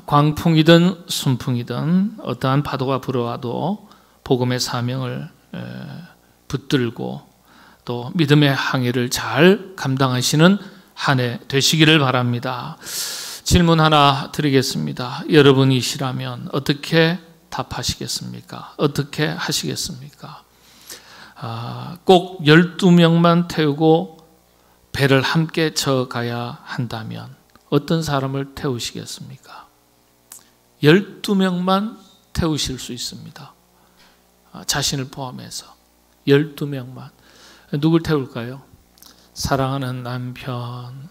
광풍이든 순풍이든 어떠한 파도가 불어와도 복음의 사명을 붙들고 또 믿음의 항해를 잘 감당하시는 한 해 되시기를 바랍니다. 질문 하나 드리겠습니다. 여러분이시라면 어떻게 답하시겠습니까? 어떻게 하시겠습니까? 꼭 12명만 태우고 배를 함께 져가야 한다면 어떤 사람을 태우시겠습니까? 12명만 태우실 수 있습니다. 자신을 포함해서 12명만. 누굴 태울까요? 사랑하는 남편.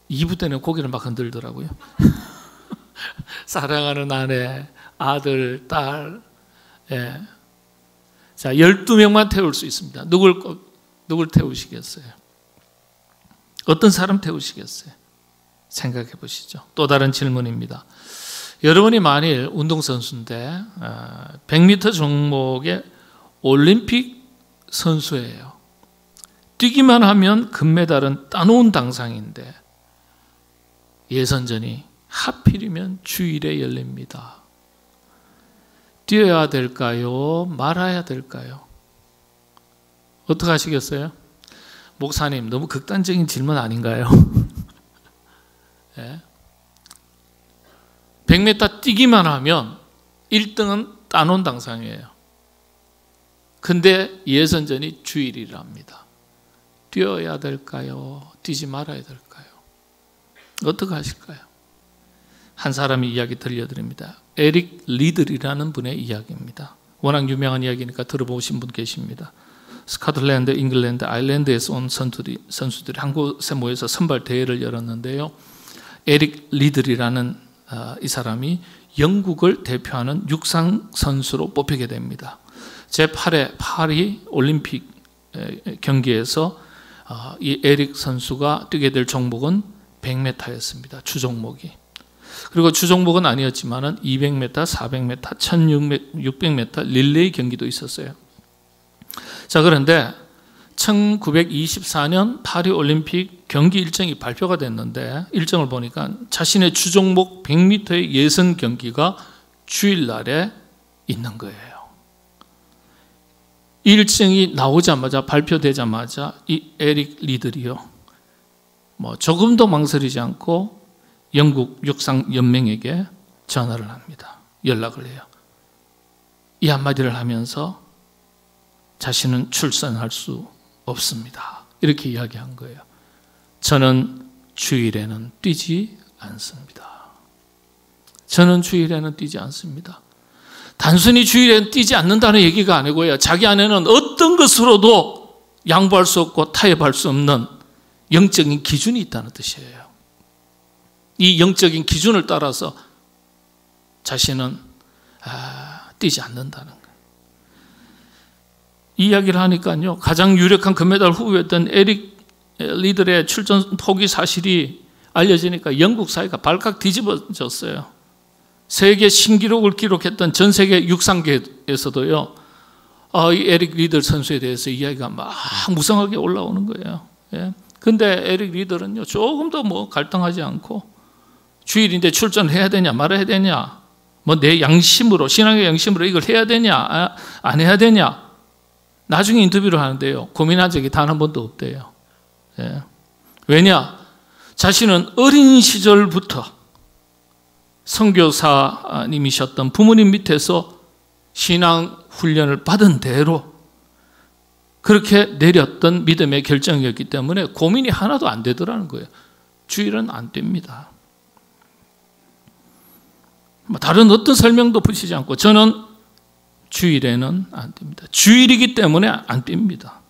2부 때는 고개를 막 흔들더라고요. 사랑하는 아내, 아들, 딸. 예. 자, 12명만 태울 수 있습니다. 누굴 태우시겠어요? 어떤 사람 태우시겠어요? 생각해 보시죠. 또 다른 질문입니다. 여러분이 만일 운동선수인데 100m 종목의 올림픽 선수예요. 뛰기만 하면 금메달은 따놓은 당상인데 예선전이 하필이면 주일에 열립니다. 뛰어야 될까요? 말아야 될까요? 어떻게 하시겠어요? 목사님, 너무 극단적인 질문 아닌가요? 네. 100m 뛰기만 하면 1등은 따놓은 당상이에요. 근데 예선전이 주일이랍니다. 뛰어야 될까요? 뛰지 말아야 될까요? 어떻게 하실까요? 한 사람의 이야기 들려드립니다. 에릭 리들이라는 분의 이야기입니다. 워낙 유명한 이야기니까 들어보신 분 계십니다. 스코틀랜드, 잉글랜드, 아일랜드에서 온 선수들이 한 곳에 모여서 선발 대회를 열었는데요. 에릭 리들이라는 이 사람이 영국을 대표하는 육상 선수로 뽑히게 됩니다. 제8회 파리 올림픽 경기에서 이 에릭 선수가 뛰게 될 종목은 100m였습니다. 주종목이. 그리고 주종목은 아니었지만 200m, 400m, 1600m 릴레이 경기도 있었어요. 자, 그런데 1924년 파리올림픽 경기 일정이 발표가 됐는데 일정을 보니까 자신의 주종목 100m의 예선 경기가 주일날에 있는 거예요. 일정이 나오자마자 발표되자마자 이 에릭 리들이요, 조금도 망설이지 않고 영국 육상연맹에게 전화를 합니다. 연락을 해요. 이 한마디를 하면서 자신은 출전할 수 없습니다. 이렇게 이야기한 거예요. 저는 주일에는 뛰지 않습니다. 저는 주일에는 뛰지 않습니다. 단순히 주일에는 뛰지 않는다는 얘기가 아니고요. 자기 안에는 어떤 것으로도 양보할 수 없고 타협할 수 없는 영적인 기준이 있다는 뜻이에요. 이 영적인 기준을 따라서 자신은 뛰지 않는다는 거예요. 이 이야기를 하니까요, 가장 유력한 금메달 후보였던 에릭 리들의 출전 포기 사실이 알려지니까 영국 사회가 발칵 뒤집어졌어요. 세계 신기록을 기록했던 전 세계 육상계에서도요, 이 에릭 리들 선수에 대해서 이야기가 막 무성하게 올라오는 거예요. 그런데 에릭 리들은요, 조금도 갈등하지 않고 주일인데 출전해야 되냐 말아야 되냐, 내 양심으로, 신앙의 양심으로 이걸 해야 되냐 안 해야 되냐, 나중에 인터뷰를 하는데요, 고민한 적이 단 한 번도 없대요. 왜냐? 자신은 어린 시절부터 선교사님이셨던 부모님 밑에서 신앙 훈련을 받은 대로 그렇게 내렸던 믿음의 결정이었기 때문에 고민이 하나도 안 되더라는 거예요. 주일은 안 됩니다. 다른 어떤 설명도 붙이지 않고 저는 주일에는 안 됩니다. 주일이기 때문에 안 됩니다.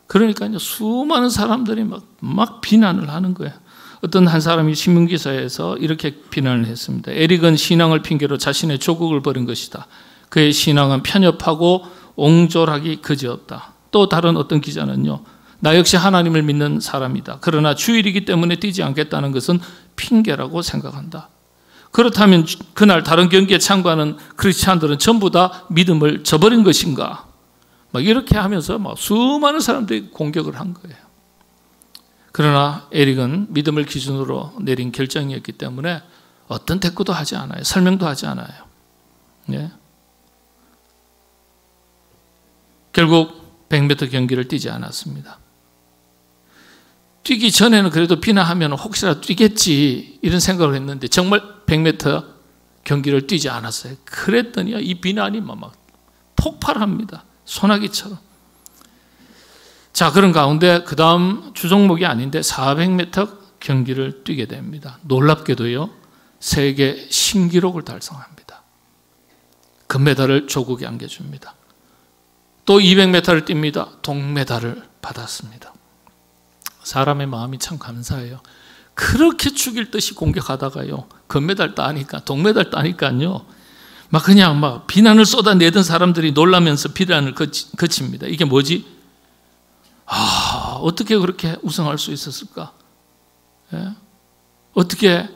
그러니까요, 수많은 사람들이 막 비난을 하는 거예요. 어떤 한 사람이 신문기사에서 이렇게 비난을 했습니다. 에릭은 신앙을 핑계로 자신의 조국을 버린 것이다. 그의 신앙은 편협하고 옹졸하기 그지없다. 또 다른 어떤 기자는요, 나 역시 하나님을 믿는 사람이다. 그러나 주일이기 때문에 뛰지 않겠다는 것은 핑계라고 생각한다. 그렇다면 그날 다른 경기에 참가하는 크리스찬들은 전부 다 믿음을 저버린 것인가? 이렇게 하면서 수많은 사람들이 공격을 한 거예요. 그러나 에릭은 믿음을 기준으로 내린 결정이었기 때문에 어떤 대꾸도 하지 않아요. 설명도 하지 않아요. 예. 결국 100m 경기를 뛰지 않았습니다. 뛰기 전에는 그래도 비난하면 혹시라도 뛰겠지 이런 생각을 했는데 정말 100m 경기를 뛰지 않았어요. 그랬더니 이 비난이 막 폭발합니다. 소나기처럼. 자, 그런 가운데 그 다음 주종목이 아닌데 400m 경기를 뛰게 됩니다. 놀랍게도요, 세계 신기록을 달성합니다. 금메달을 조국에 안겨줍니다. 또 200m를 뜁니다. 동메달을 받았습니다. 사람의 마음이 참 감사해요. 그렇게 죽일 듯이 공격하다가요, 금메달 따니까, 동메달 따니까요, 막 그냥 막 비난을 쏟아내던 사람들이 놀라면서 비난을 그칩니다. 이게 뭐지? 어떻게 그렇게 우승할 수 있었을까? 예? 어떻게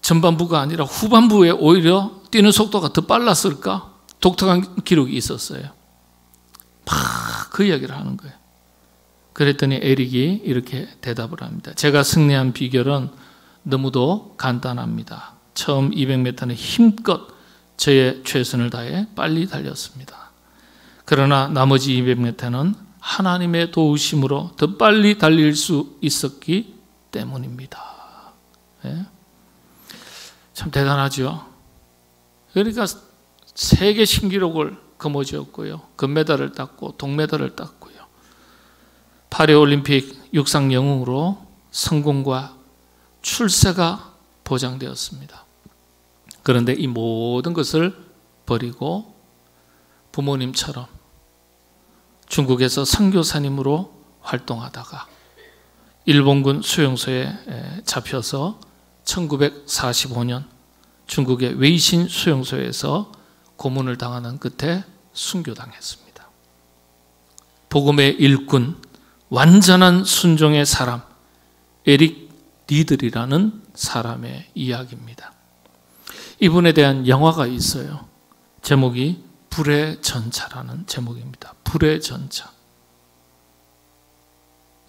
전반부가 아니라 후반부에 오히려 뛰는 속도가 더 빨랐을까? 독특한 기록이 있었어요. 막 그 이야기를 하는 거예요. 그랬더니 에릭이 이렇게 대답을 합니다. 제가 승리한 비결은 너무도 간단합니다. 처음 200m는 힘껏 저의 최선을 다해 빨리 달렸습니다. 그러나 나머지 200m는 하나님의 도우심으로 더 빨리 달릴 수 있었기 때문입니다. 예? 참 대단하죠. 그러니까 세계 신기록을 거머쥐었고요, 금메달을 땄고 동메달을 땄고요, 파리올림픽 육상 영웅으로 성공과 출세가 보장되었습니다. 그런데 이 모든 것을 버리고 부모님처럼 중국에서 선교사님으로 활동하다가 일본군 수용소에 잡혀서 1945년 중국의 웨이신 수용소에서 고문을 당하는 끝에 순교당했습니다. 복음의 일꾼, 완전한 순종의 사람, 에릭 니들이라는 사람의 이야기입니다. 이분에 대한 영화가 있어요. 제목이 불의 전차라는 제목입니다. 불의 전차.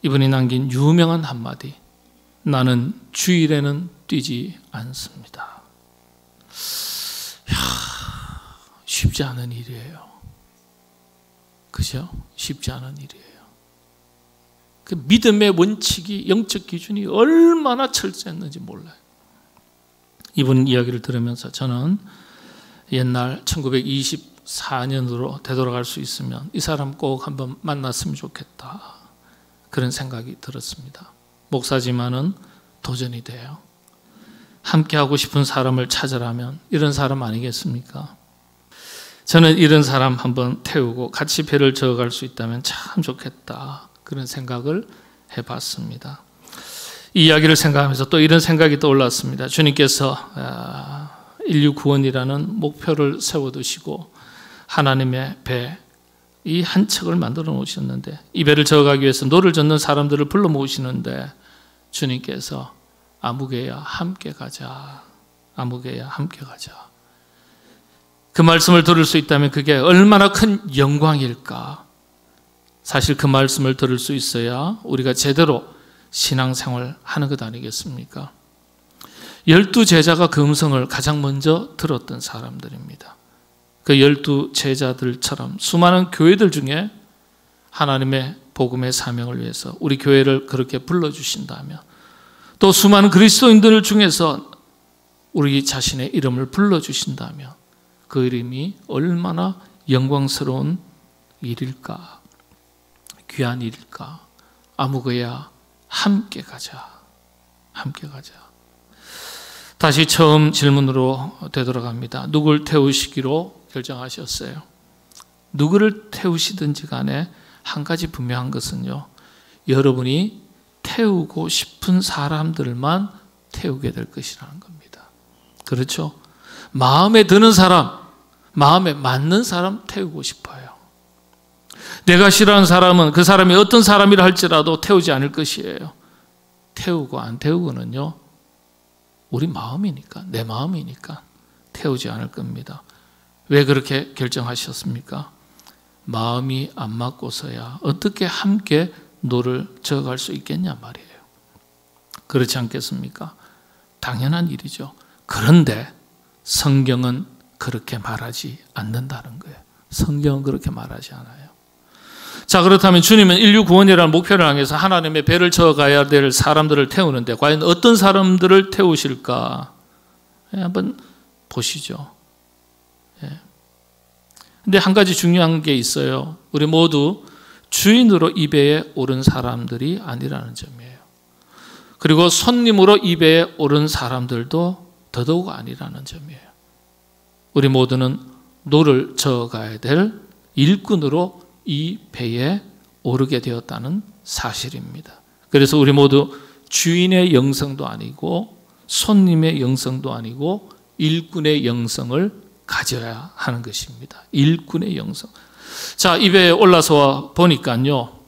이분이 남긴 유명한 한마디, 나는 주일에는 뛰지 않습니다. 쉽지 않은 일이에요. 그죠? 쉽지 않은 일이에요. 그 믿음의 원칙이, 영적 기준이 얼마나 철저했는지 몰라요. 이분 이야기를 들으면서 저는 옛날 1924년으로 되돌아갈 수 있으면 이 사람 꼭 한번 만났으면 좋겠다, 그런 생각이 들었습니다. 목사지만은 도전이 돼요. 함께 하고 싶은 사람을 찾으라면 이런 사람 아니겠습니까? 저는 이런 사람 한번 태우고 같이 배를 저어갈 수 있다면 참 좋겠다, 그런 생각을 해봤습니다. 이 이야기를 생각하면서 또 이런 생각이 떠올랐습니다. 주님께서 인류 구원이라는 목표를 세워두시고 하나님의 배, 이 한 척을 만들어 놓으셨는데, 이 배를 저어가기 위해서 노를 젓는 사람들을 불러 모으시는데 주님께서 아무개야 함께 가자, 아무개야 함께 가자, 그 말씀을 들을 수 있다면 그게 얼마나 큰 영광일까. 사실 그 말씀을 들을 수 있어야 우리가 제대로 신앙생활 하는 것 아니겠습니까? 12제자가 그 음성을 가장 먼저 들었던 사람들입니다. 그 12제자들처럼 수많은 교회들 중에 하나님의 복음의 사명을 위해서 우리 교회를 그렇게 불러주신다면, 또 수많은 그리스도인들 중에서 우리 자신의 이름을 불러주신다면 그 이름이 얼마나 영광스러운 일일까, 귀한 일일까. 아무개야 함께 가자, 함께 가자. 다시 처음 질문으로 되돌아갑니다. 누굴 태우시기로 결정하셨어요? 누구를 태우시든지 간에 한 가지 분명한 것은요, 여러분이 태우고 싶은 사람들만 태우게 될 것이라는 겁니다. 그렇죠? 마음에 드는 사람, 마음에 맞는 사람 태우고 싶어요. 내가 싫어하는 사람은 그 사람이 어떤 사람이라 할지라도 태우지 않을 것이에요. 태우고 안 태우고는요, 우리 마음이니까, 내 마음이니까 태우지 않을 겁니다. 왜 그렇게 결정하셨습니까? 마음이 안 맞고서야 어떻게 함께 노를 저어갈 수 있겠냐 말이에요. 그렇지 않겠습니까? 당연한 일이죠. 그런데 성경은 그렇게 말하지 않는다는 거예요. 성경은 그렇게 말하지 않아요. 자, 그렇다면 주님은 인류 구원이라는 목표를 향해서 하나님의 배를 저어가야 될 사람들을 태우는데 과연 어떤 사람들을 태우실까? 한번 보시죠. 근데 한 가지 중요한 게 있어요. 우리 모두 주인으로 이 배에 오른 사람들이 아니라는 점이에요. 그리고 손님으로 이 배에 오른 사람들도 더더욱 아니라는 점이에요. 우리 모두는 노를 저어가야 될 일꾼으로 이 배에 오르게 되었다는 사실입니다. 그래서 우리 모두 주인의 영성도 아니고 손님의 영성도 아니고 일꾼의 영성을 가져야 하는 것입니다. 일꾼의 영성. 자, 이 배에 올라서 보니까요,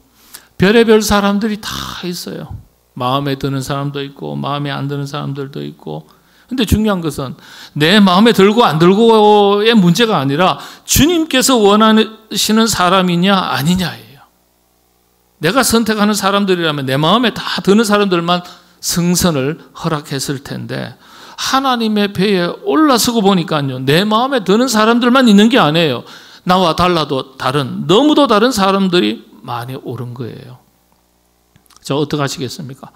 별의별 사람들이 다 있어요. 마음에 드는 사람도 있고 마음에 안 드는 사람들도 있고. 근데 중요한 것은 내 마음에 들고 안 들고의 문제가 아니라 주님께서 원하시는 사람이냐 아니냐예요. 내가 선택하는 사람들이라면 내 마음에 다 드는 사람들만 승선을 허락했을 텐데 하나님의 배에 올라서고 보니까요, 내 마음에 드는 사람들만 있는 게 아니에요. 나와 달라도 다른, 너무도 다른 사람들이 많이 오른 거예요. 저 어떻게 하시겠습니까?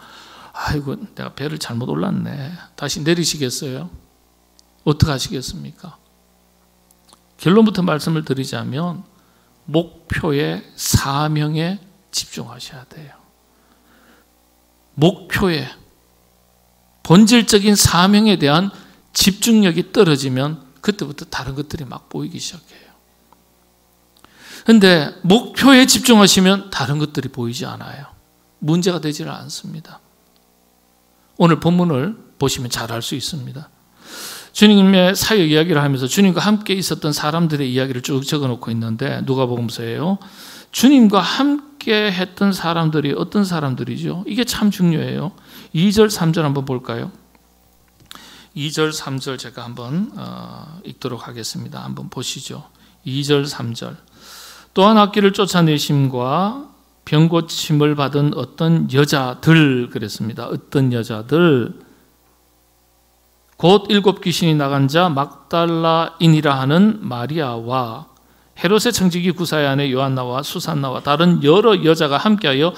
아이고, 내가 배를 잘못 올랐네. 다시 내리시겠어요? 어떻게 하시겠습니까? 결론부터 말씀을 드리자면 목표에, 사명에 집중하셔야 돼요. 목표에, 본질적인 사명에 대한 집중력이 떨어지면 그때부터 다른 것들이 막 보이기 시작해요. 그런데 목표에 집중하시면 다른 것들이 보이지 않아요. 문제가 되지를 않습니다. 오늘 본문을 보시면 잘 알 수 있습니다. 주님의 사역 이야기를 하면서 주님과 함께 있었던 사람들의 이야기를 쭉 적어놓고 있는데 누가복음서예요. 주님과 함께 했던 사람들이 어떤 사람들이죠? 이게 참 중요해요. 2절, 3절 한번 볼까요? 2절, 3절 제가 한번 읽도록 하겠습니다. 한번 보시죠. 2절, 3절. 또한 악기를 쫓아내심과 병고침을 받은 어떤 여자들 그랬습니다. 어떤 여자들 곧 7 귀신이 나간 자 막달라인이라 하는 마리아와 헤롯의 청지기 구사의 아내 요한나와 수산나와 다른 여러 여자가 함께하여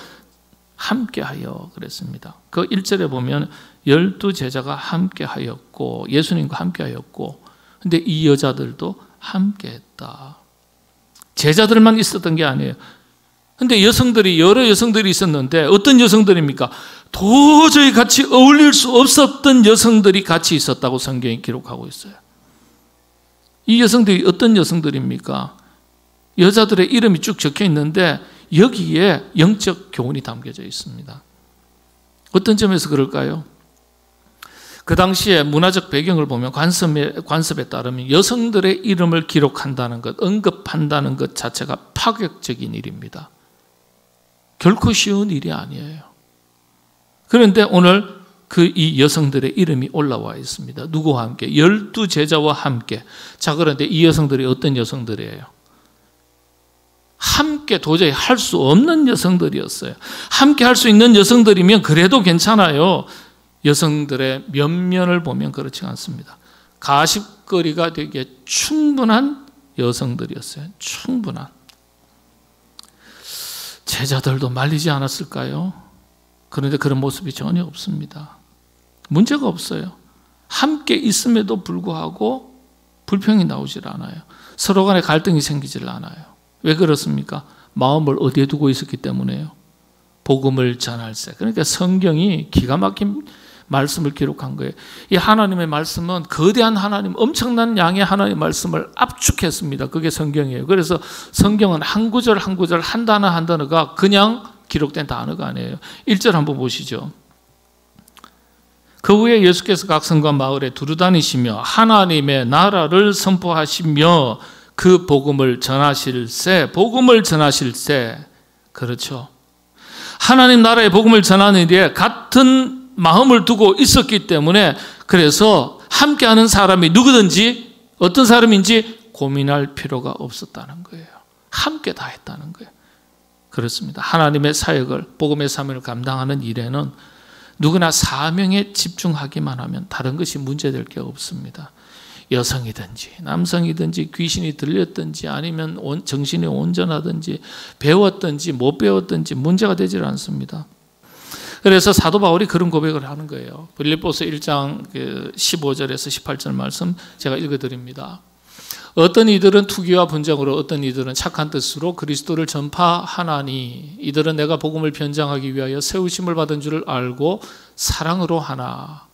그랬습니다. 그 1절에 보면 12 제자가 함께하였고 예수님과 함께하였고 근데 이 여자들도 함께했다. 제자들만 있었던 게 아니에요. 근데 여러 여성들이 있었는데 어떤 여성들입니까? 도저히 같이 어울릴 수 없었던 여성들이 같이 있었다고 성경이 기록하고 있어요. 이 여성들이 어떤 여성들입니까? 여자들의 이름이 쭉 적혀 있는데 여기에 영적 교훈이 담겨져 있습니다. 어떤 점에서 그럴까요? 그 당시에 문화적 배경을 보면 관습에 따르면 여성들의 이름을 기록한다는 것, 언급한다는 것 자체가 파격적인 일입니다. 결코 쉬운 일이 아니에요. 그런데 오늘 이 여성들의 이름이 올라와 있습니다. 누구와 함께? 12 제자와 함께. 자, 그런데 이 여성들이 어떤 여성들이에요? 함께 도저히 할 수 없는 여성들이었어요. 함께 할 수 있는 여성들이면 그래도 괜찮아요. 여성들의 면면을 보면 그렇지 않습니다. 가십거리가 되기에 충분한 여성들이었어요. 충분한. 제자들도 말리지 않았을까요? 그런데 그런 모습이 전혀 없습니다. 문제가 없어요. 함께 있음에도 불구하고 불평이 나오질 않아요. 서로 간에 갈등이 생기질 않아요. 왜 그렇습니까? 마음을 어디에 두고 있었기 때문에요. 복음을 전할세. 그러니까 성경이 기가 막힌 말씀을 기록한 거예요. 이 하나님의 말씀은 거대한 하나님, 엄청난 양의 하나님의 말씀을 압축했습니다. 그게 성경이에요. 그래서 성경은 한 구절 한 구절, 한 단어 한 단어가 그냥 기록된 단어가 아니에요. 1절 한번 보시죠. 그 후에 예수께서 각 성과 마을에 두루 다니시며 하나님의 나라를 선포하시며 그 복음을 전하실세. 그렇죠. 하나님 나라의 복음을 전하는 일에 같은 마음을 두고 있었기 때문에 그래서 함께하는 사람이 누구든지 어떤 사람인지 고민할 필요가 없었다는 거예요. 함께 다 했다는 거예요. 그렇습니다. 하나님의 사역을, 복음의 사명을 감당하는 일에는 누구나 사명에 집중하기만 하면 다른 것이 문제될 게 없습니다. 여성이든지 남성이든지 귀신이 들렸든지 아니면 정신이 온전하든지 배웠든지 못 배웠든지 문제가 되질 않습니다. 그래서 사도 바울이 그런 고백을 하는 거예요. 빌립보서 1장 15절에서 18절 말씀 제가 읽어드립니다. 어떤 이들은 투기와 분쟁으로 어떤 이들은 착한 뜻으로 그리스도를 전파하나니 이들은 내가 복음을 변장하기 위하여 세우심을 받은 줄을 알고 사랑으로 하나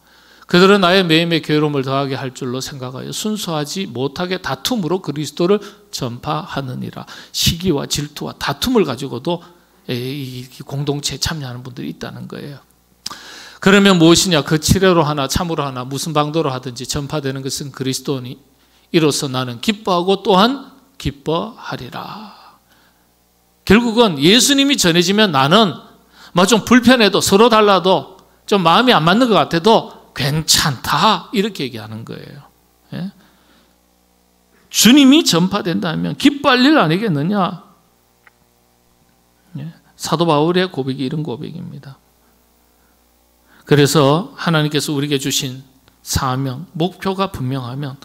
그들은 나의 매임에 괴로움을 더하게 할 줄로 생각하여 순수하지 못하게 다툼으로 그리스도를 전파하느니라. 시기와 질투와 다툼을 가지고도 이 공동체에 참여하는 분들이 있다는 거예요. 그러면 무엇이냐? 그 치료로 하나 참으로 하나 무슨 방도로 하든지 전파되는 것은 그리스도니 이로써 나는 기뻐하고 또한 기뻐하리라. 결국은 예수님이 전해지면 나는 좀 불편해도 서로 달라도 좀 마음이 안 맞는 것 같아도 괜찮다 이렇게 얘기하는 거예요. 예? 주님이 전파된다면 기뻐할 일 아니겠느냐? 예? 사도 바울의 고백이 이런 고백입니다. 그래서 하나님께서 우리에게 주신 사명, 목표가 분명하면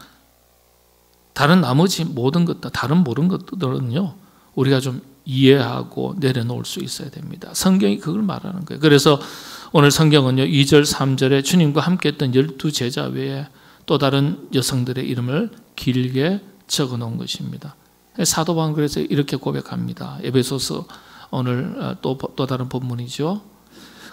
다른 나머지 모든 것들, 다른 모든 것들은요 우리가 좀 이해하고 내려놓을 수 있어야 됩니다. 성경이 그걸 말하는 거예요. 그래서 오늘 성경은요 2절 3절에 주님과 함께 했던 12제자 외에 또 다른 여성들의 이름을 길게 적어 놓은 것입니다. 사도 바울은 그래서 이렇게 고백합니다. 에베소서 오늘 또 다른 본문이죠.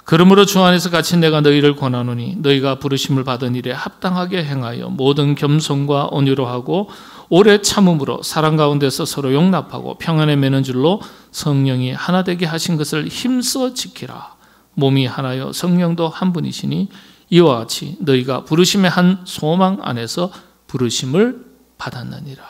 그러므로 주 안에서 같이 내가 너희를 권하노니 너희가 부르심을 받은 일에 합당하게 행하여 모든 겸손과 온유로 하고 오래 참음으로 사랑 가운데서 서로 용납하고 평안에 매는 줄로 성령이 하나 되게 하신 것을 힘써 지키라. 몸이 하나요 성령도 한 분이시니 이와 같이 너희가 부르심의 한 소망 안에서 부르심을 받았느니라.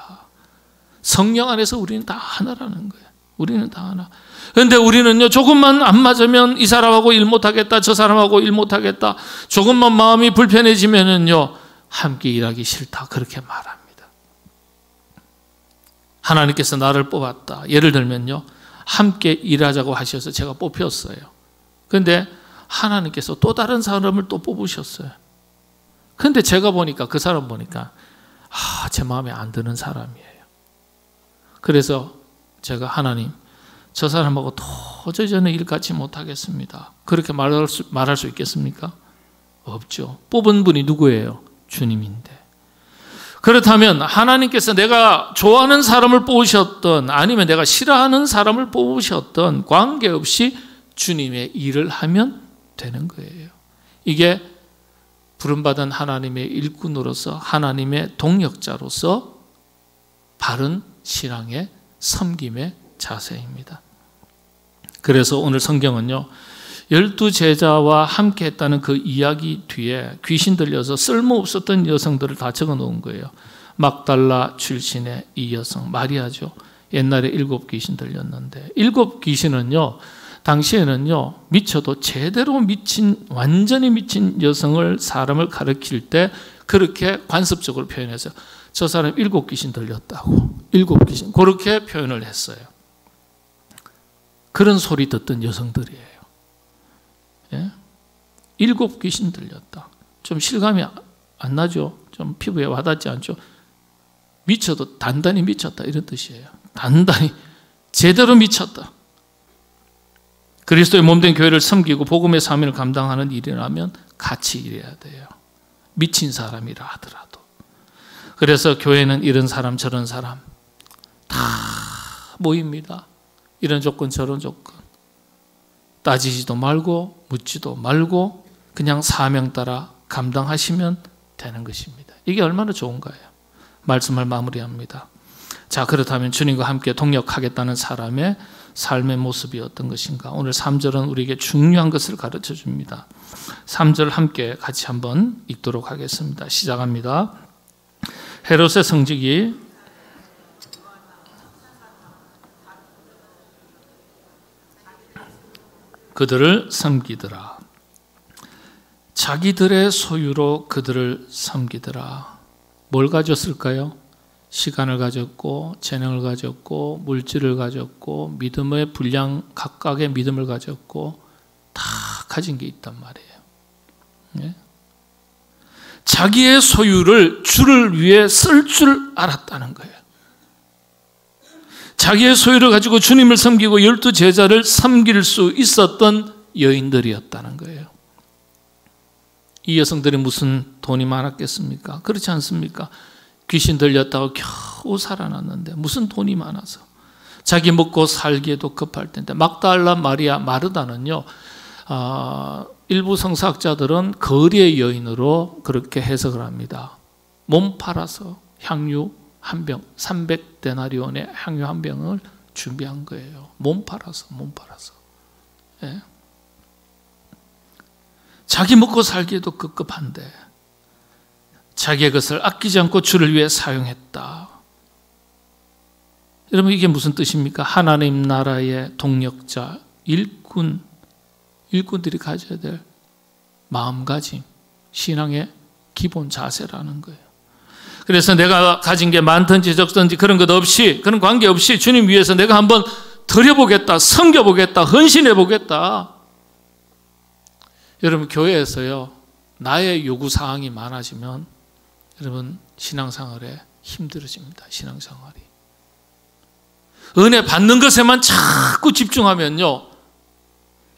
성령 안에서 우리는 다 하나라는 거예요. 우리는 다 하나. 그런데 우리는요 조금만 안 맞으면 이 사람하고 일 못하겠다 저 사람하고 일 못하겠다 조금만 마음이 불편해지면은요 함께 일하기 싫다 그렇게 말합니다. 하나님께서 나를 뽑았다. 예를 들면요 함께 일하자고 하셔서 제가 뽑혔어요. 그런데 하나님께서 또 다른 사람을 또 뽑으셨어요. 그런데 제가 보니까 그 사람 보니까 제 마음에 안 드는 사람이에요. 그래서 제가 하나님 저 사람하고 도저히 저는 일 같이 못하겠습니다. 그렇게 말할 수 있겠습니까? 없죠. 뽑은 분이 누구예요? 주님인데. 그렇다면 하나님께서 내가 좋아하는 사람을 뽑으셨던 아니면 내가 싫어하는 사람을 뽑으셨던 관계없이 주님의 일을 하면 되는 거예요. 이게 부름받은 하나님의 일꾼으로서 하나님의 동역자로서 바른 신앙의 섬김의 자세입니다. 그래서 오늘 성경은요 12제자와 함께 했다는 그 이야기 뒤에 귀신 들려서 쓸모없었던 여성들을 다 적어놓은 거예요. 막달라 출신의 이 여성 마리아죠. 옛날에 7 귀신 들렸는데 7 귀신은요 당시에는요 미쳐도 제대로 미친 완전히 미친 여성을 사람을 가르칠 때 그렇게 관습적으로 표현해서 저 사람 7 귀신 들렸다고 7 귀신 그렇게 표현을 했어요. 그런 소리 듣던 여성들이에요. 예? 7 귀신 들렸다. 좀 실감이 안 나죠? 좀 피부에 와닿지 않죠? 미쳐도 단단히 미쳤다 이런 뜻이에요. 단단히 제대로 미쳤다. 그리스도의 몸된 교회를 섬기고 복음의 사명을 감당하는 일이라면 같이 일해야 돼요. 미친 사람이라 하더라도. 그래서 교회는 이런 사람 저런 사람 다 모입니다. 이런 조건 저런 조건 따지지도 말고 묻지도 말고 그냥 사명 따라 감당하시면 되는 것입니다. 이게 얼마나 좋은가요? 말씀을 마무리합니다. 자, 그렇다면 주님과 함께 동역하겠다는 사람의 삶의 모습이 어떤 것인가? 오늘 3절은 우리에게 중요한 것을 가르쳐 줍니다. 3절 함께 같이 한번 읽도록 하겠습니다. 시작합니다. 헤롯의 성직이 그들을 섬기더라. 자기들의 소유로 그들을 섬기더라. 뭘 가졌을까요? 시간을 가졌고 재능을 가졌고 물질을 가졌고 믿음의 분량 각각의 믿음을 가졌고 다 가진 게 있단 말이에요. 자기의 소유를 주를 위해 쓸 줄 알았다는 거예요. 자기의 소유를 가지고 주님을 섬기고 12 제자를 섬길 수 있었던 여인들이었다는 거예요. 이 여성들이 무슨 돈이 많았겠습니까? 그렇지 않습니까? 귀신 들렸다고 겨우 살아났는데 무슨 돈이 많아서. 자기 먹고 살기에도 급할 텐데. 막달라 마리아 마르다는요, 일부 성사학자들은 거리의 여인으로 그렇게 해석을 합니다. 몸 팔아서 향유 한 병, 300데나리온의 향유 한 병을 준비한 거예요. 몸 팔아서. 예. 자기 먹고 살기에도 급급한데 자기의 것을 아끼지 않고 주를 위해 사용했다. 여러분, 이게 무슨 뜻입니까? 하나님 나라의 동력자, 일꾼들이 가져야 될 마음가짐, 신앙의 기본 자세라는 거예요. 그래서 내가 가진 게 많든지 적든지 그런 것 없이, 그런 관계 없이 주님 위해서 내가 한번 드려보겠다, 섬겨보겠다, 헌신해보겠다. 여러분, 교회에서요, 나의 요구사항이 많아지면 여러분, 신앙생활에 힘들어집니다. 신앙생활이. 은혜 받는 것에만 자꾸 집중하면요,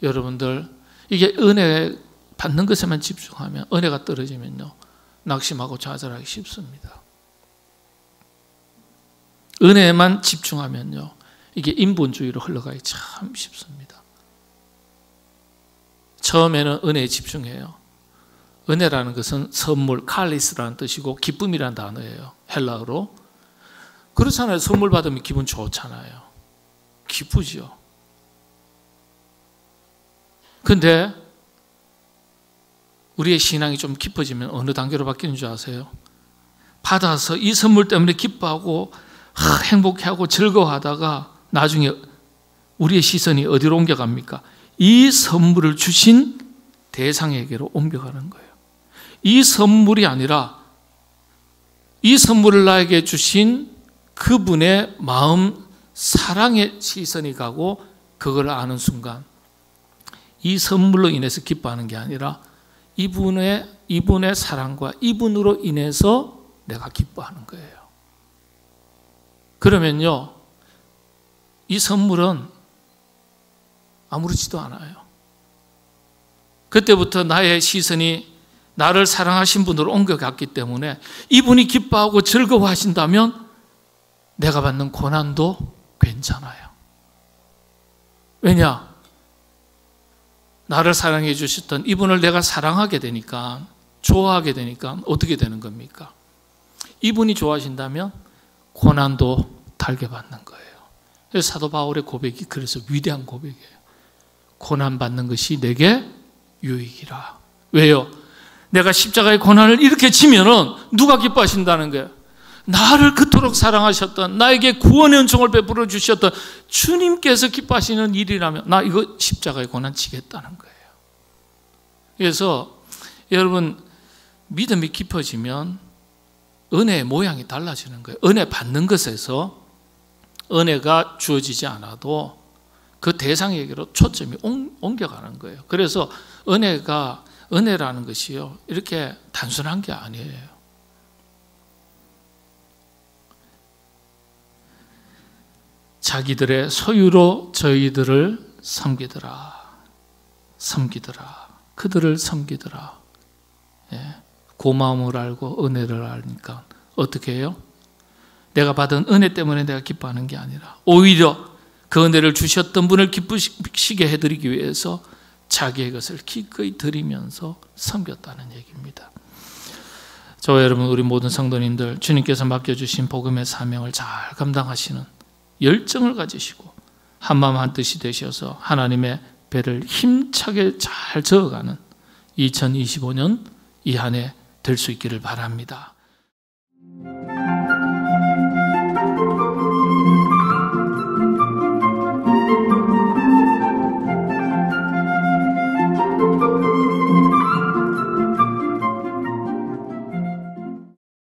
여러분들, 이게 은혜 받는 것에만 집중하면, 은혜가 떨어지면요, 낙심하고 좌절하기 쉽습니다. 은혜에만 집중하면요, 이게 인본주의로 흘러가기 참 쉽습니다. 처음에는 은혜에 집중해요. 은혜라는 것은 선물, 칼리스라는 뜻이고 기쁨이라는 단어예요. 헬라어로. 그렇잖아요. 선물 받으면 기분 좋잖아요. 기쁘죠. 근데 우리의 신앙이 좀 깊어지면 어느 단계로 바뀌는 줄 아세요? 받아서 이 선물 때문에 기뻐하고 행복해하고 즐거워하다가 나중에 우리의 시선이 어디로 옮겨갑니까? 이 선물을 주신 대상에게로 옮겨가는 거예요. 이 선물이 아니라 이 선물을 나에게 주신 그분의 마음, 사랑의 시선이 가고 그걸 아는 순간 이 선물로 인해서 기뻐하는 게 아니라 이분의 사랑과 이분으로 인해서 내가 기뻐하는 거예요. 그러면요, 이 선물은 아무렇지도 않아요. 그때부터 나의 시선이 나를 사랑하신 분으로 옮겨갔기 때문에 이분이 기뻐하고 즐거워하신다면 내가 받는 고난도 괜찮아요. 왜냐? 나를 사랑해 주셨던 이분을 내가 사랑하게 되니까, 좋아하게 되니까 어떻게 되는 겁니까? 이분이 좋아하신다면 고난도 달게 받는 거예요. 그래서 사도 바울의 고백이 그래서 위대한 고백이에요. 고난 받는 것이 내게 유익이라. 왜요? 내가 십자가의 고난을 이렇게 치면은 누가 기뻐하신다는 거예요? 나를 그토록 사랑하셨던, 나에게 구원의 은총을 베풀어 주셨던 주님께서 기뻐하시는 일이라면 나 이거 십자가의 고난 치겠다는 거예요. 그래서 여러분, 믿음이 깊어지면 은혜의 모양이 달라지는 거예요. 은혜 받는 것에서 은혜가 주어지지 않아도 그 대상에게로 초점이 옮겨가는 거예요. 그래서 은혜라는 것이요, 이렇게 단순한 게 아니에요. 자기들의 소유로 저희들을 섬기더라. 그들을 섬기더라. 예. 고마움을 알고 은혜를 알니까 어떻게 해요? 내가 받은 은혜 때문에 내가 기뻐하는 게 아니라 오히려 그 은혜를 주셨던 분을 기쁘시게 해드리기 위해서 자기의 것을 기꺼이 드리면서 섬겼다는 얘기입니다. 저와 여러분, 우리 모든 성도님들, 주님께서 맡겨주신 복음의 사명을 잘 감당하시는 열정을 가지시고 한마음 한뜻이 되셔서 하나님의 배를 힘차게 잘 저어가는 2025년 이 한 해 될 수 있기를 바랍니다.